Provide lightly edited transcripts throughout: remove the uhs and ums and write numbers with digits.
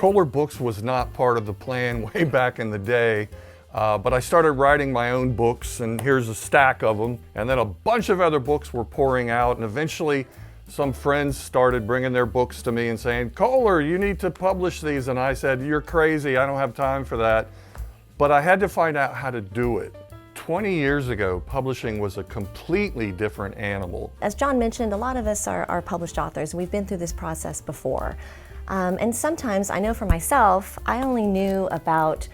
Koehler Books was not part of the plan way back in the day, but I started writing my own books, and here's a stack of them. And then a bunch of other books were pouring out, and eventually some friends started bringing their books to me and saying, Koehler, you need to publish these. And I said, you're crazy, I don't have time for that. But I had to find out how to do it. 20 years ago, publishing was a completely different animal. As John mentioned, a lot of us are published authors. We've been through this process before. And sometimes, I know for myself, I only knew about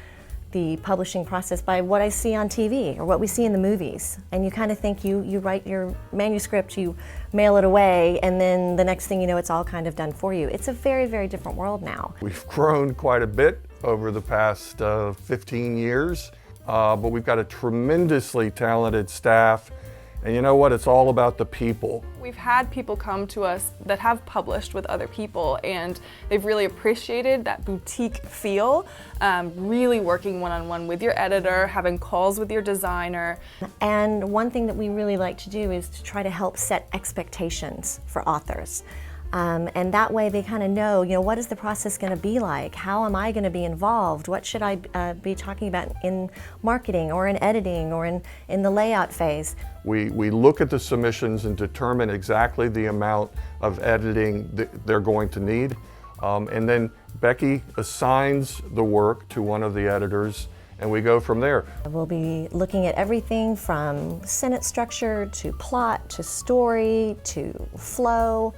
the publishing process by what I see on TV or what we see in the movies. And you kind of think you write your manuscript, you mail it away, and then the next thing you know, it's all kind of done for you. It's a very, very different world now. We've grown quite a bit over the past 15 years, but we've got a tremendously talented staff. And you know what? It's all about the people. We've had people come to us that have published with other people, and they've really appreciated that boutique feel, really working one-on-one with your editor, having calls with your designer. And one thing that we really like to do is to try to help set expectations for authors. And that way they kind of know, what is the process going to be like? How am I going to be involved? What should I be talking about in marketing or in editing or in the layout phase? We look at the submissions and determine exactly the amount of editing they're going to need. And then Becky assigns the work to one of the editors, and we go from there. We'll be looking at everything from sentence structure to plot to story to flow.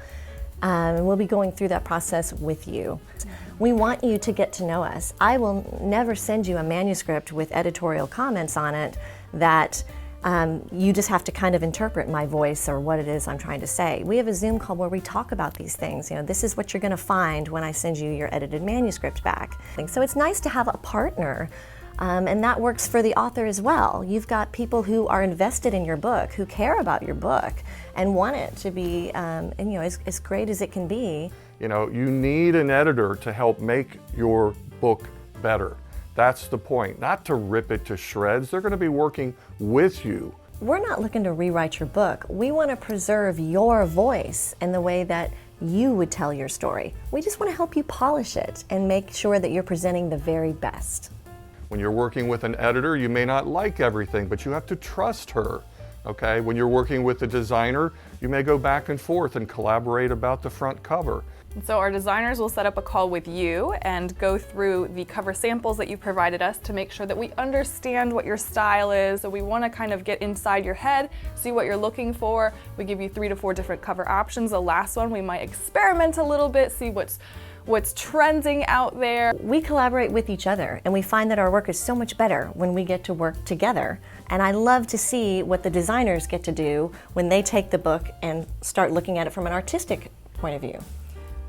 And we'll be going through that process with you. We want you to get to know us. I will never send you a manuscript with editorial comments on it that you just have to kind of interpret my voice or what it is I'm trying to say. We have a Zoom call where we talk about these things. This is what you're going to find when I send you your edited manuscript back. So it's nice to have a partner. And that works for the author as well. You've got people who are invested in your book, who care about your book, and want it to be as great as it can be. You need an editor to help make your book better. That's the point, not to rip it to shreds. They're going to be working with you. We're not looking to rewrite your book. We want to preserve your voice in the way that you would tell your story. We just want to help you polish it and make sure that you're presenting the very best. When you're working with an editor, you may not like everything, but you have to trust her, okay? When you're working with a designer, you may go back and forth and collaborate about the front cover. So our designers will set up a call with you and go through the cover samples that you provided us to make sure that we understand what your style is. So we want to kind of get inside your head, see what you're looking for. We give you 3 to 4 different cover options. The last one, we might experiment a little bit, see what's trending out there. We collaborate with each other, and we find that our work is so much better when we get to work together. And I love to see what the designers get to do when they take the book and start looking at it from an artistic point of view.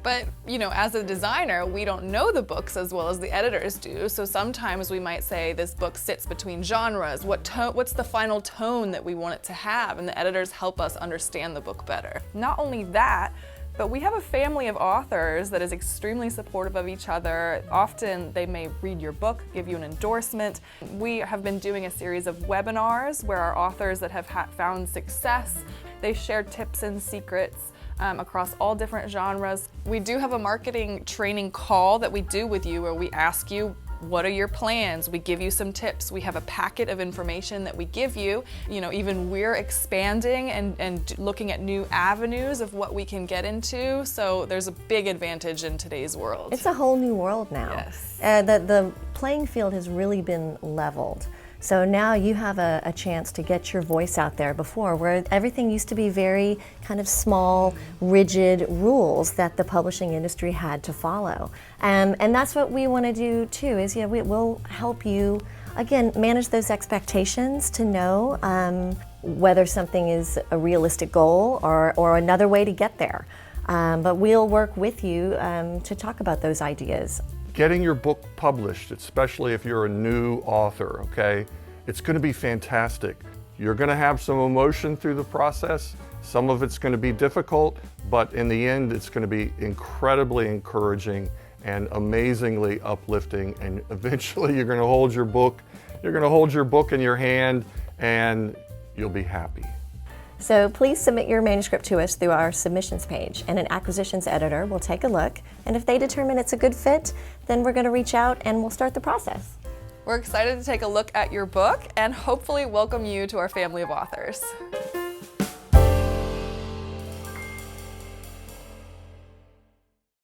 But, as a designer, we don't know the books as well as the editors do. So sometimes we might say this book sits between genres. What's the final tone that we want it to have? And the editors help us understand the book better. Not only that, but we have a family of authors that is extremely supportive of each other. Often they may read your book, give you an endorsement. We have been doing a series of webinars where our authors that have found success, they share tips and secrets across all different genres. We do have a marketing training call that we do with you where we ask you, what are your plans? We give you some tips. We have a packet of information that we give you. Even we're expanding and looking at new avenues of what we can get into. So there's a big advantage in today's world. It's a whole new world now. Yes. The playing field has really been leveled. So now you have a chance to get your voice out there before, where everything used to be very kind of small, rigid rules that the publishing industry had to follow. And that's what we want to do too, is we'll help you, again, manage those expectations to know whether something is a realistic goal or another way to get there. But we'll work with you to talk about those ideas. Getting your book published, especially if you're a new author, okay, it's going to be fantastic. You're going to have some emotion through the process. Some of it's going to be difficult, but in the end, it's going to be incredibly encouraging and amazingly uplifting. And eventually, you're going to hold your book in your hand, and you'll be happy. So please submit your manuscript to us through our submissions page, and an acquisitions editor will take a look, and if they determine it's a good fit, then we're going to reach out and we'll start the process. We're excited to take a look at your book and hopefully welcome you to our family of authors.